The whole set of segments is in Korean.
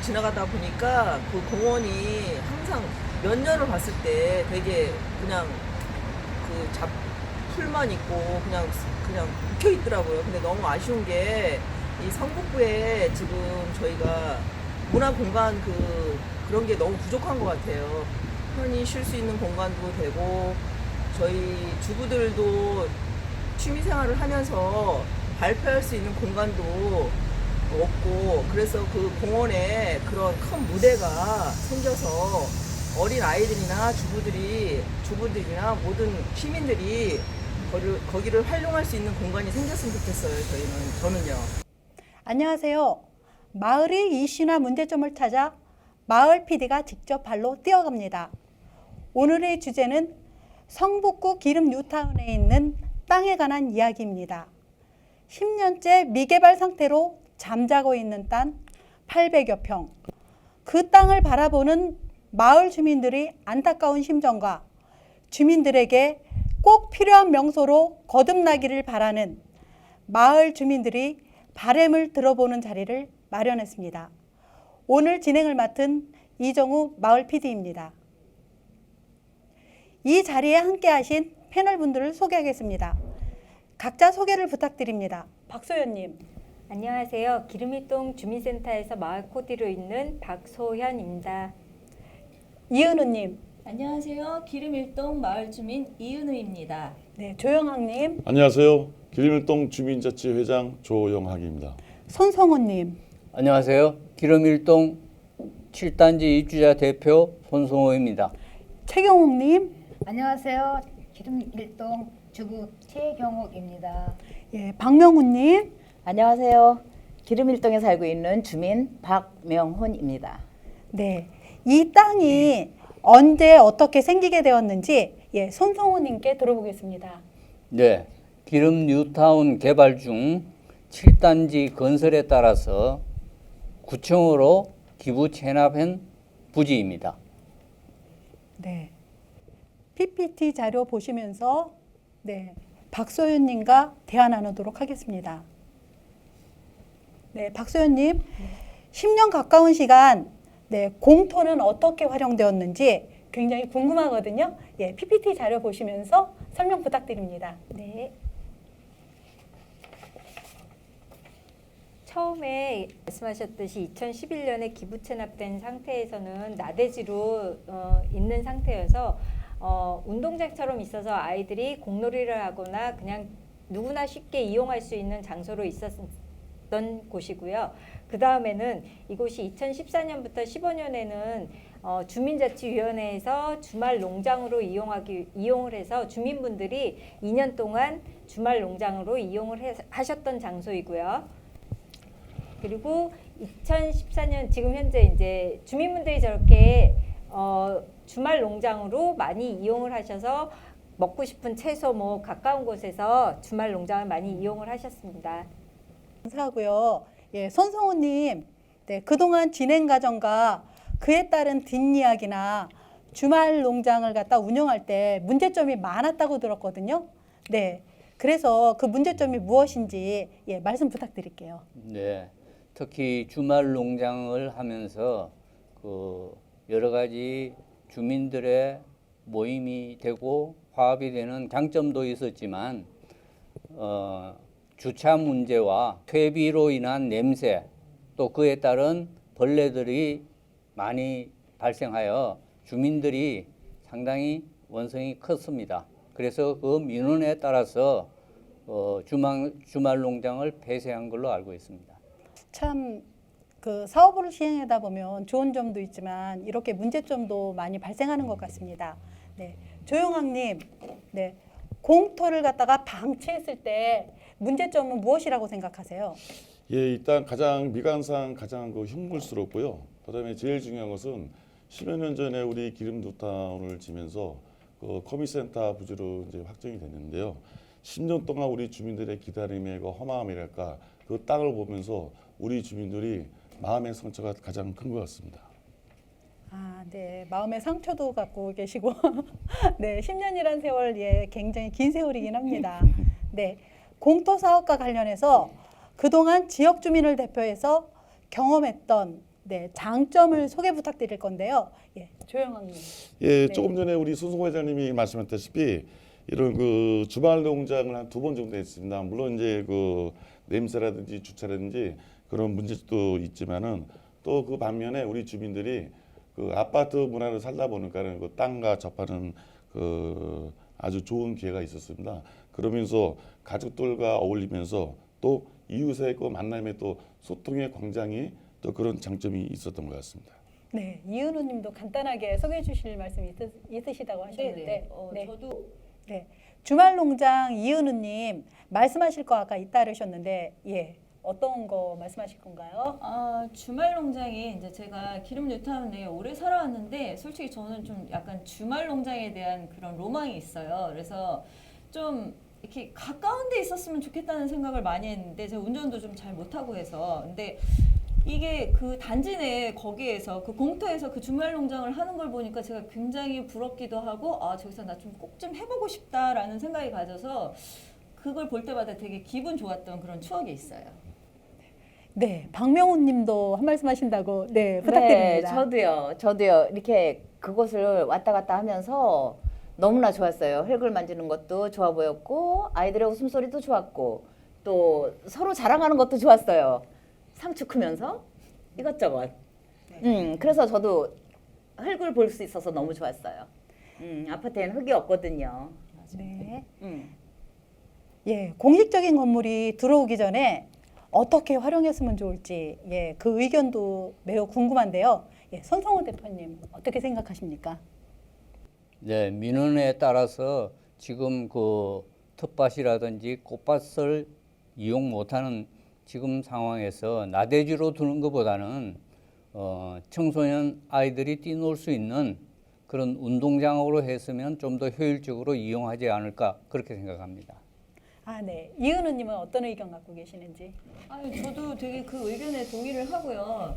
지나가다 보니까 그 공원이 항상 몇 년을 봤을 때 되게 그냥 풀만 있고 그냥 묵혀 있더라고요. 근데 너무 아쉬운 게 이 성북구에 지금 저희가 문화 공간 그런 게 너무 부족한 것 같아요. 편히 쉴 수 있는 공간도 되고 저희 주부들도 취미 생활을 하면서 발표할 수 있는 공간도 없고, 그래서 그 공원에 그런 큰 무대가 생겨서 어린 아이들이나 주부들이나 모든 시민들이 거기를 활용할 수 있는 공간이 생겼으면 좋겠어요. 저는요. 안녕하세요. 마을의 이슈나 문제점을 찾아 마을 PD가 직접 발로 뛰어갑니다. 오늘의 주제는 성북구 기름 뉴타운에 있는 땅에 관한 이야기입니다. 10년째 미개발 상태로 잠자고 있는 땅 800여 평. 그 땅을 바라보는 마을 주민들의 안타까운 심정과 주민들에게 꼭 필요한 명소로 거듭나기를 바라는 마을 주민들이 바람을 들어보는 자리를 마련했습니다. 오늘 진행을 맡은 이정우 마을 PD입니다. 이 자리에 함께 하신 패널 분들을 소개하겠습니다. 각자 소개를 부탁드립니다. 박소연님. 안녕하세요. 기름이동 주민센터에서 마을 코디로 있는 박소현입니다. 이은우님. 안녕하세요. 기름일동 마을주민 이은우입니다. 네, 조영학님. 안녕하세요. 기름일동 주민자치회장 조영학입니다. 손성호님. 안녕하세요. 기름일동 7단지 입주자 대표 손성호입니다. 최경욱님. 안녕하세요. 기름일동 주부 최경옥입니다. 예, 박명훈님. 안녕하세요. 기름일동에 살고 있는 주민 박명훈입니다. 네, 이 땅이 언제 어떻게 생기게 되었는지 손성호님께 들어보겠습니다. 네, 기름 뉴타운 개발 중 7단지 건설에 따라서 구청으로 기부 체납한 부지입니다. 네, PPT 자료 보시면서 박소연님과 대화 나누도록 하겠습니다. 네, 박소연님, 10년 가까운 시간 공토는 어떻게 활용되었는지 굉장히 궁금하거든요. PPT 자료 보시면서 설명 부탁드립니다. 네. 처음에 말씀하셨듯이 2011년에 기부 체납된 상태에서는 나대지로 있는 상태여서 운동장처럼 있어서 아이들이 공놀이를 하거나 그냥 누구나 쉽게 이용할 수 있는 장소로 있었던 곳이고요. 그 다음에는 이곳이 2014년부터 15년에는 주민자치위원회에서 주말 농장으로 이용을 해서 주민분들이 2년 동안 주말 농장으로 이용을 하셨던 장소이고요. 그리고 2014년 지금 현재 이제 주민분들이 저렇게 주말 농장으로 많이 이용을 하셔서 먹고 싶은 채소 가까운 곳에서 주말 농장을 많이 이용을 하셨습니다. 감사하고요. 손성호님, 그동안 진행 과정과 그에 따른 뒷이야기나 주말 농장을 갖다 운영할 때 문제점이 많았다고 들었거든요. 네, 그래서 그 문제점이 무엇인지 말씀 부탁드릴게요. 네, 특히 주말 농장을 하면서 여러 가지 주민들의 모임이 되고 화합이 되는 장점도 있었지만 주차 문제와 퇴비로 인한 냄새 또 그에 따른 벌레들이 많이 발생하여 주민들이 상당히 원성이 컸습니다. 그래서 그 민원에 따라서 주말 농장을 폐쇄한 걸로 알고 있습니다. 참 그 사업을 시행하다 보면 좋은 점도 있지만 이렇게 문제점도 많이 발생하는 것 같습니다. 네, 조영학님, 공토를 갖다가 방치했을 때 문제점은 무엇이라고 생각하세요? 일단 미관상 가장 흉물스럽고요. 그다음에 제일 중요한 것은 10여 년 전에 우리 기름 뉴타운을 지면서 커뮤니센터 부지로 이제 확정이 됐는데요. 10년 동안 우리 주민들의 기다림의 허망함이랄까, 그 땅을 보면서 우리 주민들이 마음의 상처가 가장 큰 것 같습니다. 네, 마음의 상처도 갖고 계시고, 10년이란 세월, 굉장히 긴 세월이긴 합니다. 네, 공토 사업과 관련해서 그동안 지역 주민을 대표해서 경험했던 네, 장점을 소개 부탁드릴 건데요. 예, 조영학님. 예, 네. 조금 전에 우리 손승호 회장님이 말씀하셨다시피 이런 그 주말 농장을 한 2번 정도 했습니다. 물론 이제 그 냄새라든지 주차라든지 그런 문제도 있지만은 또 그 반면에 우리 주민들이 그 아파트 문화를 살다 보니까는 그 땅과 접하는 그 아주 좋은 기회가 있었습니다. 그러면서 가족들과 어울리면서 또 이웃의 그 만남의 또 소통의 광장이 또 그런 장점이 있었던 것 같습니다. 네, 이은우님도 간단하게 소개해 주실 말씀이 있으시다고 하셨는데, 네네. 네. 저도 네, 주말농장 이은우님 말씀하실 거 아까 있다 그러셨는데, 예, 어떤 거 말씀하실 건가요? 주말 농장이 이제 제가 기름 뉴타운에 오래 살아왔는데 솔직히 저는 좀 약간 주말 농장에 대한 그런 로망이 있어요. 그래서 좀 이렇게 가까운 데 있었으면 좋겠다는 생각을 많이 했는데 제가 운전도 좀 잘 못하고 해서 근데 이게 그 단지 내 거기에서 그 공터에서 그 주말 농장을 하는 걸 보니까 제가 굉장히 부럽기도 하고 저기서 나 좀 꼭 좀 해보고 싶다라는 생각이 가져서 그걸 볼 때마다 되게 기분 좋았던 그런 추억이 있어요. 네, 박명훈 님도 한 말씀 하신다고, 네, 네, 부탁드립니다. 저도요. 이렇게 그곳을 왔다 갔다 하면서 너무나 좋았어요. 흙을 만지는 것도 좋아 보였고 아이들의 웃음소리도 좋았고 또 서로 자랑하는 것도 좋았어요. 상추 크면서 이것저것. 그래서 저도 흙을 볼 수 있어서 너무 좋았어요. 아파트에는 흙이 없거든요. 네. 음. 예, 공식적인 건물이 들어오기 전에 어떻게 활용했으면 좋을지, 예, 그 의견도 매우 궁금한데요. 예, 손성호 대표님 어떻게 생각하십니까? 네, 민원에 따라서 지금 그 텃밭이라든지 꽃밭을 이용 못하는 지금 상황에서 나대지로 두는 것보다는 청소년 아이들이 뛰놀 수 있는 그런 운동장으로 했으면 좀 더 효율적으로 이용하지 않을까 그렇게 생각합니다. 아, 네. 이은우님은 어떤 의견 갖고 계시는지? 저도 되게 그 의견에 동의를 하고요.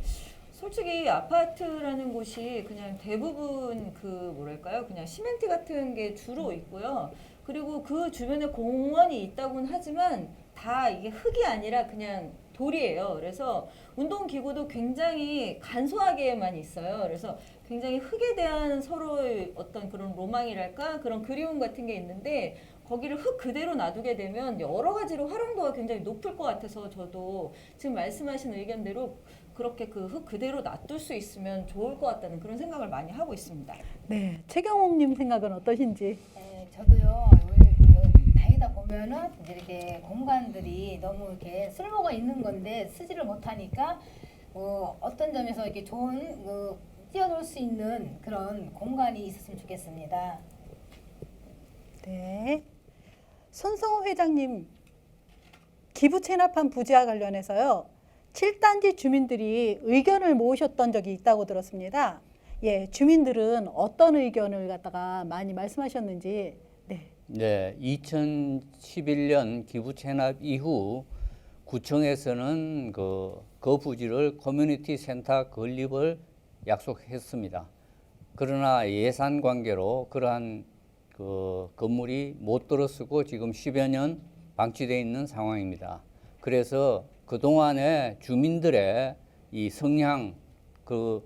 솔직히 아파트라는 곳이 그냥 대부분 그 뭐랄까요? 그냥 시멘트 같은 게 주로 있고요. 그리고 그 주변에 공원이 있다고는 하지만 다 이게 흙이 아니라 그냥 돌이에요. 그래서 운동기구도 굉장히 간소하게만 있어요. 그래서 굉장히 흙에 대한 서로의 어떤 그런 로망이랄까? 그런 그리움 같은 게 있는데 거기를 흙 그대로 놔두게 되면 여러 가지로 활용도가 굉장히 높을 것 같아서 저도 지금 말씀하신 의견대로 그렇게 그 흙 그대로 놔둘 수 있으면 좋을 것 같다는 그런 생각을 많이 하고 있습니다. 네. 최경옥님 생각은 어떠신지? 네, 저도요. 다니다 보면은 이제 이렇게 공간들이 너무 이렇게 쓸모가 있는 건데 쓰지를 못하니까 어떤 점에서 이렇게 좋은 뛰어놀 수 있는 그런 공간이 있었으면 좋겠습니다. 네. 손성호 회장님, 기부 체납한 부지와 관련해서요. 7단지 주민들이 의견을 모으셨던 적이 있다고 들었습니다. 예, 주민들은 어떤 의견을 갖다가 많이 말씀하셨는지. 네. 네, 2011년 기부 체납 이후 구청에서는 그 부지를 커뮤니티 센터 건립을 약속했습니다. 그러나 예산 관계로 그러한 그 건물이 못 들어서고 지금 10여 년 방치되어 있는 상황입니다. 그래서 그동안에 주민들의 이 성향, 그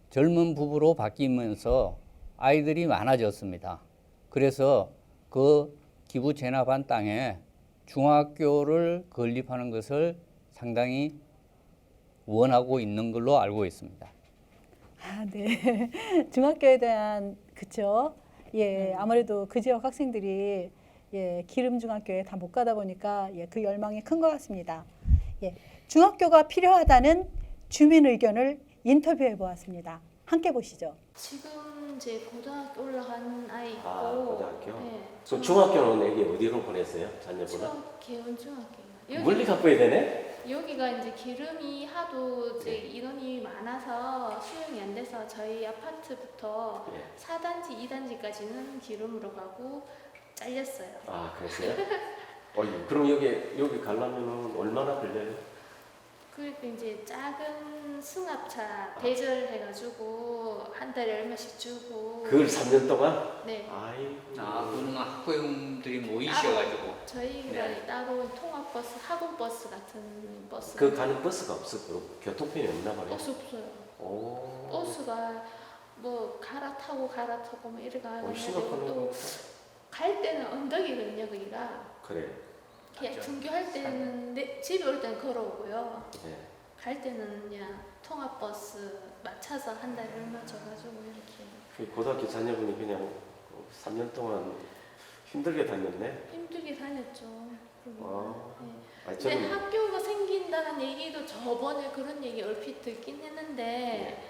젊은 부부로 바뀌면서 아이들이 많아졌습니다. 그래서 그 기부 체납한 땅에 중학교를 건립하는 것을 상당히 원하고 있는 걸로 알고 있습니다. 아, 네. 중학교에 대한, 그쵸. 예, 아무래도 그 지역 학생들이 예, 기름중학교에 다 못 가다 보니까 예, 그 열망이 큰 것 같습니다. 예, 중학교가 필요하다는 주민 의견을 인터뷰해 보았습니다. 함께 보시죠. 지금 제 고등학교 올라간 아이 있고 고등학교? 네, 그럼 중학교는 애기 어디로 보냈어요? 자녀분은? 개원 중학교요. 멀리 가봐야 되네? 여기가 이제 기름이 하도 이제 인원이 많아서 수용이 안 돼서 저희 아파트부터 예. 4단지, 2단지까지는 기름으로 가고 잘렸어요. 그러세요? 그럼 여기 가려면 얼마나 걸려요? 그 이제 작은 승합차 대절해가지고 한 달에 얼마씩 주고. 그걸 3년 동안? 네. 아이고. 그는 학부형들이 모이셔가지고. 저희가 네. 따로 통학버스, 학원버스 같은 버스. 그 가는 버스가 없었고 교통편이 없나 봐요. 버스 없어요. 오. 버스가 뭐 갈아타고 뭐 이래가 심각하네. 또 갈 때는 언덕이거든요, 거기가. 그래. 그냥 등교할 때는 집에 올 때는 걸어오고요. 네. 갈 때는 그냥 통학버스 맞춰서 한 달에 얼마 줘가지고 이렇게. 그 고등학교 자녀분이 그냥 3년 동안 힘들게 다녔네. 힘들게 다녔죠. 아. 네. 아니, 근데 저는 학교가 생긴다는 얘기도 저번에 그런 얘기 얼핏 듣긴 했는데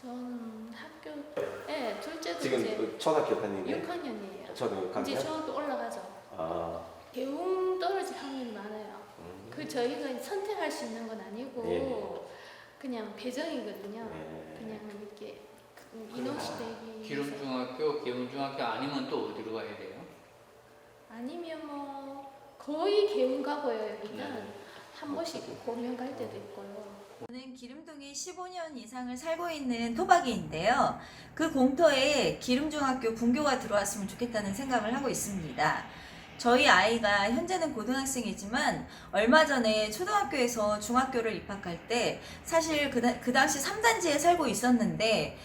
저는 학교에 둘째도 지금 이제 그 초등학교 다니네. 6학년이에요. 초등학교 이제 6학년? 중학교 올라가죠. 아. 배움 떨어질 확률이 많아요. 그 저희가 선택할 수 있는 건 아니고 네. 그냥 배정이거든요. 네. 그냥 이렇게 인원시대기 기름중학교, 개운중학교 아니면 또 어디로 가야 돼요? 아니면 뭐 거의 개운 가고요. 여기는 네. 한 번씩 고명 갈 때도 있고요. 저는 기름동에 15년 이상을 살고 있는 토박이인데요. 그 공터에 기름중학교 분교가 들어왔으면 좋겠다는 생각을 하고 있습니다. 저희 아이가 현재는 고등학생이지만 얼마 전에 초등학교에서 중학교를 입학할 때 사실 그 당시 3단지에 살고 있었는데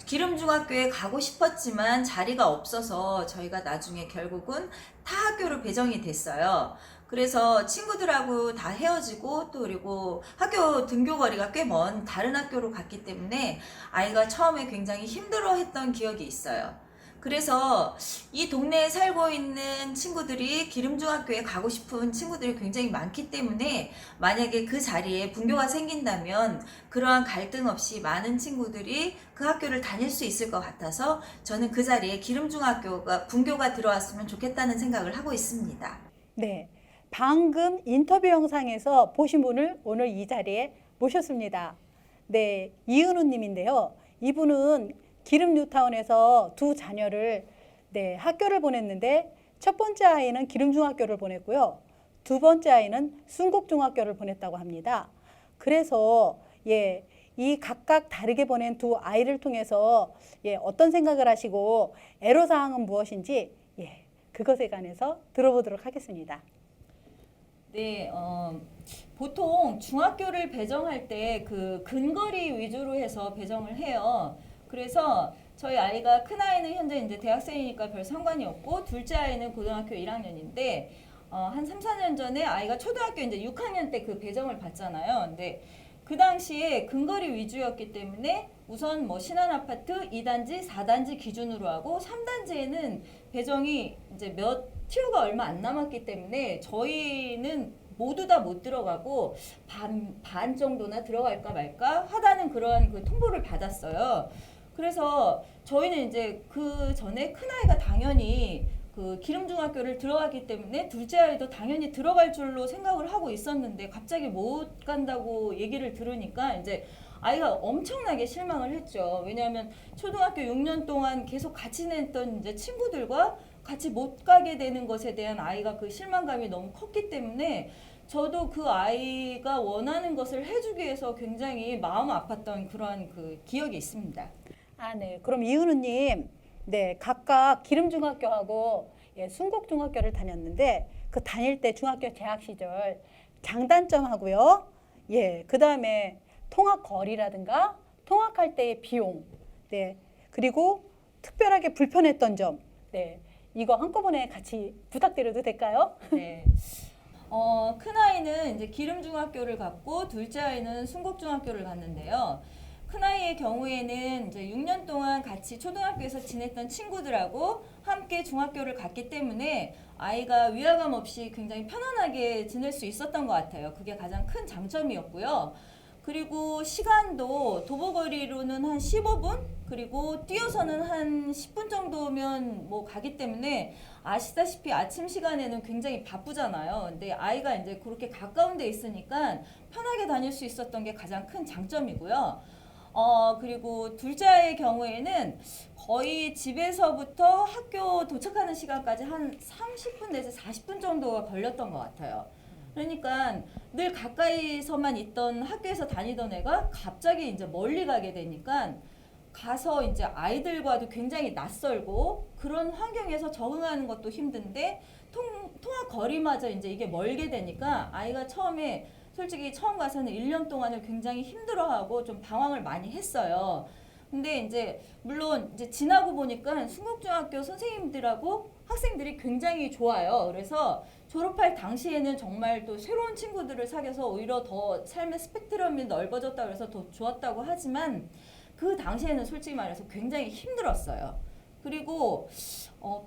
기름중학교에 가고 싶었지만 자리가 없어서 저희가 나중에 결국은 타 학교로 배정이 됐어요. 그래서 친구들하고 다 헤어지고 또 그리고 학교 등교 거리가 꽤 먼 다른 학교로 갔기 때문에 아이가 처음에 굉장히 힘들어했던 기억이 있어요. 그래서 이 동네에 살고 있는 친구들이 기름중학교에 가고 싶은 친구들이 굉장히 많기 때문에 만약에 그 자리에 분교가 생긴다면 그러한 갈등 없이 많은 친구들이 그 학교를 다닐 수 있을 것 같아서 저는 그 자리에 기름중학교가 분교가 들어왔으면 좋겠다는 생각을 하고 있습니다. 네, 방금 인터뷰 영상에서 보신 분을 오늘 이 자리에 모셨습니다. 네, 이은우 님인데요. 이분은 기름 뉴타운에서 두 자녀를 학교를 보냈는데 첫 번째 아이는 기름중학교를 보냈고요. 두 번째 아이는 순국중학교를 보냈다고 합니다. 그래서 이 각각 다르게 보낸 두 아이를 통해서 어떤 생각을 하시고 애로사항은 무엇인지 그것에 관해서 들어보도록 하겠습니다. 네, 보통 중학교를 배정할 때 그 근거리 위주로 해서 배정을 해요. 그래서 저희 아이가 큰 아이는 현재 이제 대학생이니까 별 상관이 없고 둘째 아이는 고등학교 1학년인데 한 3, 4년 전에 아이가 초등학교 이제 6학년 때 그 배정을 받잖아요. 근데 그 당시에 근거리 위주였기 때문에 우선 뭐 신한 아파트 2단지, 4단지 기준으로 하고 3단지에는 배정이 이제 몇 티오가 얼마 안 남았기 때문에 저희는 모두 다 못 들어가고 반 정도나 들어갈까 말까 하다는 그런 그 통보를 받았어요. 그래서 저희는 이제 그 전에 큰 아이가 당연히 그 기름중학교를 들어가기 때문에 둘째 아이도 당연히 들어갈 줄로 생각을 하고 있었는데 갑자기 못 간다고 얘기를 들으니까 이제 아이가 엄청나게 실망을 했죠. 왜냐하면 초등학교 6년 동안 계속 같이 지냈던 이제 친구들과 같이 못 가게 되는 것에 대한 아이가 그 실망감이 너무 컸기 때문에 저도 그 아이가 원하는 것을 해주기 위해서 굉장히 마음 아팠던 그러한 그 기억이 있습니다. 네. 그럼 이은우님, 각각 기름중학교하고 순국중학교를 다녔는데 그 다닐 때 중학교 재학 시절 장단점하고요. 그 다음에 통학 거리라든가 통학할 때의 비용, 그리고 특별하게 불편했던 점, 이거 한꺼번에 같이 부탁드려도 될까요? 네. 큰 아이는 이제 기름중학교를 갔고 둘째 아이는 순국중학교를 갔는데요. 큰 아이의 경우에는 이제 6년 동안 같이 초등학교에서 지냈던 친구들하고 함께 중학교를 갔기 때문에 아이가 위화감 없이 굉장히 편안하게 지낼 수 있었던 것 같아요. 그게 가장 큰 장점이었고요. 그리고 시간도 도보거리로는 한 15분 그리고 뛰어서는 한 10분 정도면 뭐 가기 때문에 아시다시피 아침 시간에는 굉장히 바쁘잖아요. 근데 아이가 이제 그렇게 가까운 데 있으니까 편하게 다닐 수 있었던 게 가장 큰 장점이고요. 그리고 둘째 아이의 경우에는 거의 집에서부터 학교 도착하는 시간까지 한 30분 내지 40분 정도가 걸렸던 것 같아요. 그러니까 늘 가까이서만 있던 학교에서 다니던 애가 갑자기 이제 멀리 가게 되니까 가서 이제 아이들과도 굉장히 낯설고 그런 환경에서 적응하는 것도 힘든데 통학 거리마저 이제 이게 멀게 되니까 아이가 처음에 솔직히 처음 가서는 1년 동안을 굉장히 힘들어하고 좀 방황을 많이 했어요. 근데 이제 물론 이제 지나고 보니까 순국중학교 선생님들하고 학생들이 굉장히 좋아요. 그래서 졸업할 당시에는 정말 또 새로운 친구들을 사귀어서 오히려 더 삶의 스펙트럼이 넓어졌다 그래서 더 좋았다고 하지만 그 당시에는 솔직히 말해서 굉장히 힘들었어요. 그리고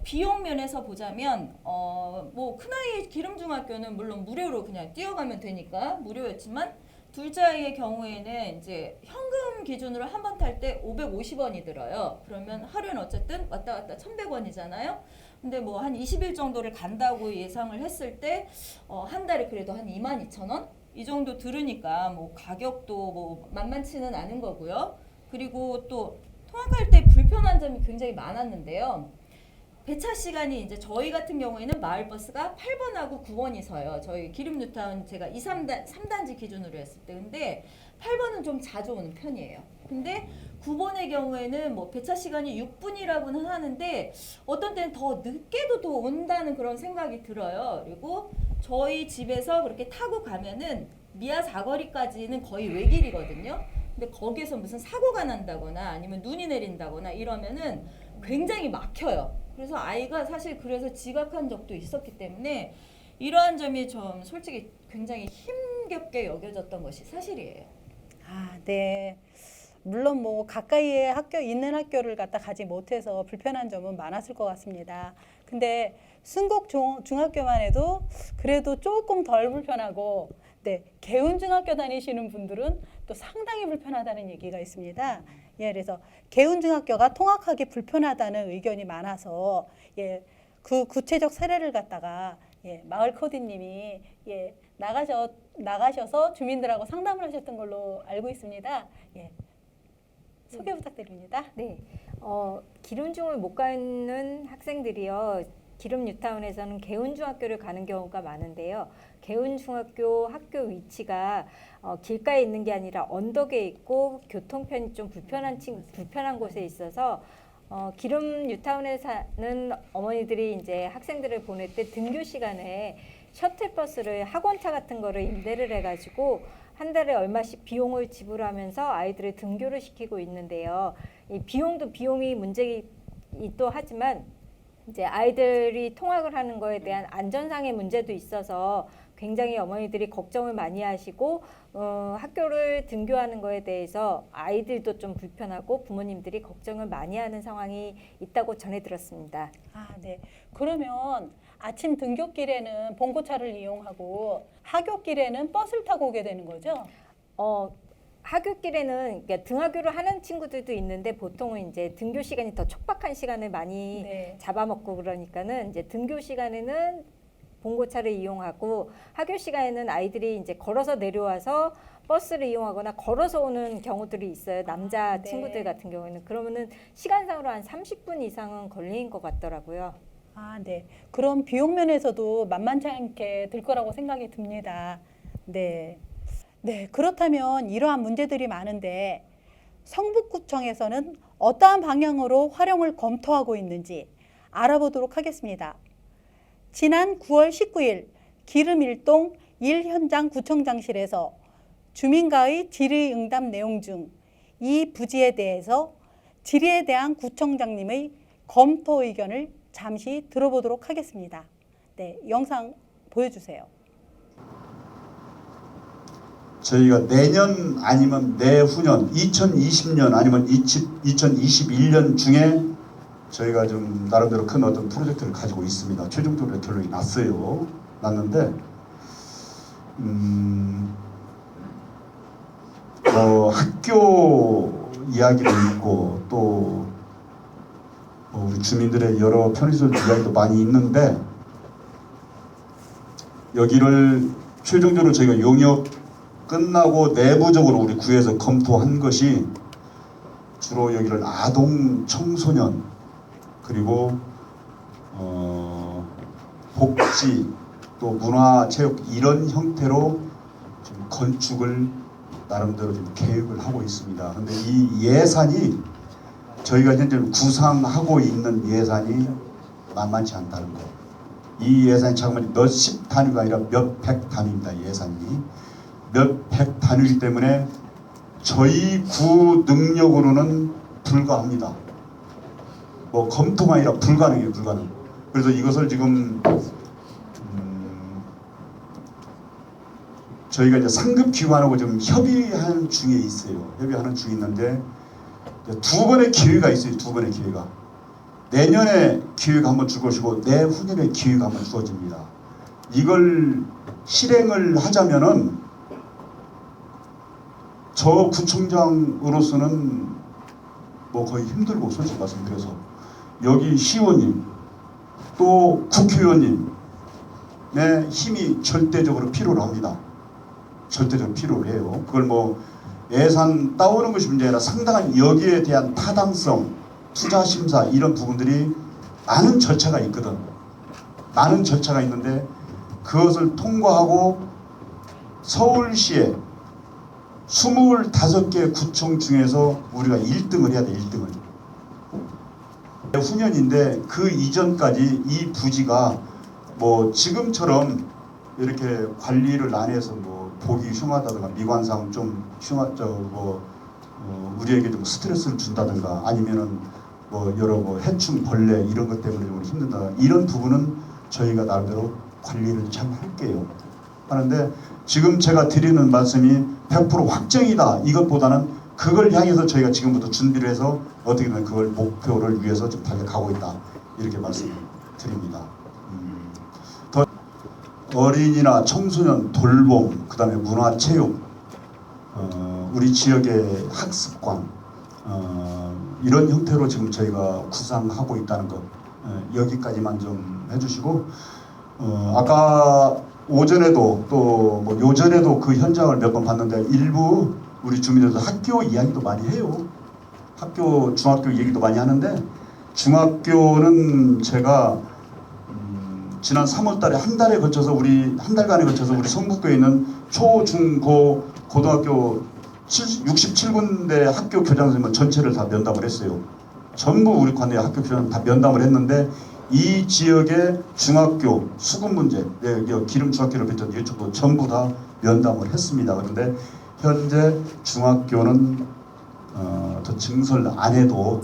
비용 면에서 보자면 뭐 큰아이 기름중학교는 물론 무료로 그냥 뛰어가면 되니까 무료였지만 둘째 아이의 경우에는 이제 현금 기준으로 한 번 탈 때 550원이 들어요. 그러면 하루는 어쨌든 왔다 갔다 1,100원이잖아요. 근데 뭐 한 20일 정도를 간다고 예상을 했을 때 한 달에 그래도 한 22,000원 이 정도 들으니까 뭐 가격도 뭐 만만치는 않은 거고요. 그리고 또 통학할 때 불편한 점이 굉장히 많았는데요. 배차 시간이 이제 저희 같은 경우에는 마을버스가 8번하고 9번이 서요. 저희 기름뉴타운 제가 2, 3단지 기준으로 했을 때. 근데 8번은 좀 자주 오는 편이에요. 근데 9번의 경우에는 뭐 배차 시간이 6분이라고는 하는데 어떤 때는 더 늦게도 또 온다는 그런 생각이 들어요. 그리고 저희 집에서 그렇게 타고 가면은 미아 사거리까지는 거의 외길이거든요. 근데 거기에서 무슨 사고가 난다거나 아니면 눈이 내린다거나 이러면은 굉장히 막혀요. 그래서 아이가 사실 그래서 지각한 적도 있었기 때문에 이러한 점이 좀 솔직히 굉장히 힘겹게 여겨졌던 것이 사실이에요. 아, 네. 물론 뭐 가까이에 학교 있는 학교를 갖다 가지 못해서 불편한 점은 많았을 것 같습니다. 근데 순곡 중학교만 해도 그래도 조금 덜 불편하고, 네, 개운중학교 다니시는 분들은 또 상당히 불편하다는 얘기가 있습니다. 예, 그래서 개운중학교가 통학하기 불편하다는 의견이 많아서 예, 그 구체적 사례를 갖다가 예, 마을 코디님이 예, 나가셔서 주민들하고 상담을 하셨던 걸로 알고 있습니다. 예, 소개 부탁드립니다. 네, 기름중을 못 가는 학생들이요. 기름 뉴타운에서는 개운중학교를 가는 경우가 많은데요. 개운중학교 학교 위치가 길가에 있는 게 아니라 언덕에 있고 교통편이 좀 불편한 곳에 있어서 기름 뉴타운에 사는 어머니들이 이제 학생들을 보낼 때 등교 시간에 셔틀버스를 학원차 같은 거를 임대를 해가지고 한 달에 얼마씩 비용을 지불하면서 아이들을 등교를 시키고 있는데요. 이 비용이 문제이기도 하지만 이제 아이들이 통학을 하는 거에 대한 안전상의 문제도 있어서 굉장히 어머니들이 걱정을 많이 하시고 학교를 등교하는 거에 대해서 아이들도 좀 불편하고 부모님들이 걱정을 많이 하는 상황이 있다고 전해 들었습니다. 아, 네. 그러면 아침 등교길에는 봉고차를 이용하고 하교길에는 버스를 타고 오게 되는 거죠? 하교길에는 그러니까 등하교를 하는 친구들도 있는데 보통은 이제 등교 시간이 더 촉박한 시간을 많이 네. 잡아먹고 그러니까는 이제 등교 시간에는 봉고차를 이용하고 하교 시간에는 아이들이 이제 걸어서 내려와서 버스를 이용하거나 걸어서 오는 경우들이 있어요. 남자 네. 친구들 같은 경우에는 그러면은 시간상으로 한 30분 이상은 걸린 것 같더라고요. 아, 네. 그럼 비용 면에서도 만만치 않게 들 거라고 생각이 듭니다. 네. 네, 그렇다면 이러한 문제들이 많은데 성북구청에서는 어떠한 방향으로 활용을 검토하고 있는지 알아보도록 하겠습니다. 지난 9월 19일 기름일동 1현장 구청장실에서 주민과의 질의응답 내용 중 이 부지에 대해서 질의에 대한 구청장님의 검토 의견을 잠시 들어보도록 하겠습니다. 네, 영상 보여주세요. 저희가 내년 아니면 내후년 2020년 아니면 2021년 중에 저희가 좀 나름대로 큰 어떤 프로젝트를 가지고 있습니다. 최종적으로 결론이 났는데 학교 이야기도 있고 또 우리 주민들의 여러 편의시설 이야기도 많이 있는데 여기를 최종적으로 저희가 용역 끝나고 내부적으로 우리 구에서 검토한 것이 주로 여기를 아동 청소년 그리고 복지 또 문화체육 이런 형태로 지금 건축을 나름대로 지금 계획을 하고 있습니다. 근데 이 예산이 저희가 현재 구상하고 있는 예산이 만만치 않다는 거. 이 예산이 잠깐만 몇십 단위가 아니라 몇백 단위입니다. 예산이 몇백 단위이기 때문에 저희 구 능력으로는 불가합니다. 뭐 검토가 아니라 불가능해요. 불가능. 그래서 이것을 지금 저희가 이제 상급 기관하고 지금 협의하는 중에 있어요. 협의하는 중에 있는데 두 번의 기회가 있어요. 두 번의 기회가. 내년에 기회가 한번 줄 것이고 내후년에 기회가 한번 주어집니다. 이걸 실행을 하자면은 저 구청장으로서는 뭐 거의 힘들고 솔직히 말씀드려서 여기 시의원님 또 국회의원님의 힘이 절대적으로 필요로 합니다. 절대적으로 필요로 해요. 그걸 뭐 예산 따오는 것이 문제가 아니라 상당한 여기에 대한 타당성, 투자 심사 이런 부분들이 많은 절차가 있거든. 많은 절차가 있는데 그것을 통과하고 서울시에 25개 구청 중에서 우리가 1등을 해야 돼. 1등을. 후년인데 그 이전까지 이 부지가 뭐 지금처럼 이렇게 관리를 안 해서 뭐 보기 흉하다든가 미관상 좀 우리에게 좀 스트레스를 준다든가 아니면은 뭐 여러 뭐 해충 벌레 이런 것 때문에 좀 힘든다 이런 부분은 저희가 나름대로 관리를 잘 할게요. 하는데 지금 제가 드리는 말씀이 100% 확정이다 이것보다는 그걸 향해서 저희가 지금부터 준비를 해서 어떻게든 그걸 목표를 위해서 좀 달려가고 있다 이렇게 말씀드립니다. 더 어린이나 청소년 돌봄 그다음에 문화체육 우리 지역의 학습관 이런 형태로 지금 저희가 구상하고 있다는 것 여기까지만 좀 해주시고 아까 오전에도 또 뭐 요전에도 그 현장을 몇 번 봤는데 일부 우리 주민들도 학교 이야기도 많이 해요. 학교 중학교 얘기도 많이 하는데 중학교는 제가 지난 3월달에 한 달간에 거쳐서 우리 성북구에 있는 초, 중, 고, 고등학교 67군데 학교 교장 선생님 전체를 다 면담을 했어요. 전부 우리 관내 학교 교장 다 면담을 했는데 이 지역의 중학교 수급 문제, 기름 중학교를 비롯한 이쪽도 전부 다 면담을 했습니다. 그런데 현재 중학교는 더 증설 안 해도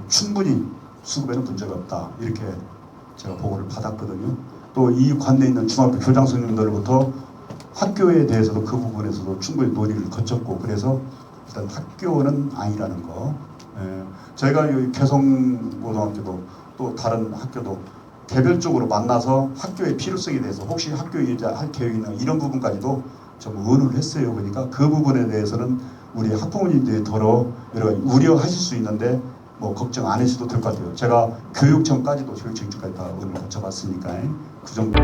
충분히 수급에는 문제가 없다. 이렇게 제가 보고를 받았거든요. 또 이 관내에 있는 중학교 교장 선생님들로부터 학교에 대해서도 그 부분에서도 충분히 논의를 거쳤고 그래서 일단 학교는 아니라는 거. 저희가 여기 개성고등학교도 또 다른 학교도 개별적으로 만나서 학교의 필요성에 대해서 혹시 학교에 이제 할 계획이 있나 이런 부분까지도 좀 의논을 했어요. 그러니까 그 부분에 대해서는 우리 학부모님들이 더러 여러 가지 우려하실 수 있는데 뭐 걱정 안 하셔도 될 것 같아요. 제가 교육청까지도 교육청까지 다 의논을 거쳐봤으니까 그 정도.